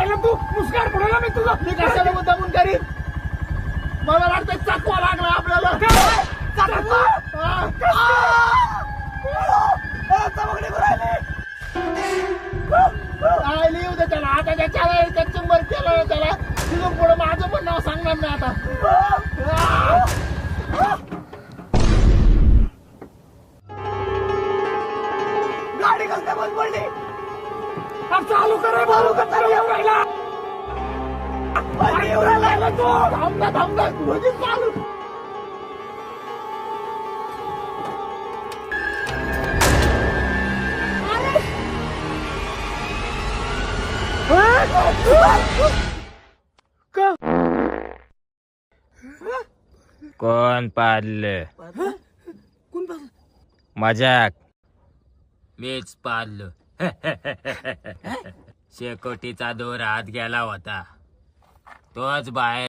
राहिला तू मुस्कार पडला मी तुझा मी कशाला मुद्दामून करीन मला वाटतं चकवा लागला आपल्याला आली उद्या त्याला आता त्याच्या चंबर केलं त्याला तिथून पुढे माझं पण नाव सांगणार नाही आता गाडी कसं बंद पडली चालू करे चालू कर येऊ राहिला येऊ राहिला तू थांबता तुझी चालू कोण पाडलं कोण पाहिलं मजाक मीच पाडलो शेकोटीचा दोर हात गेला होता तोच बाहेर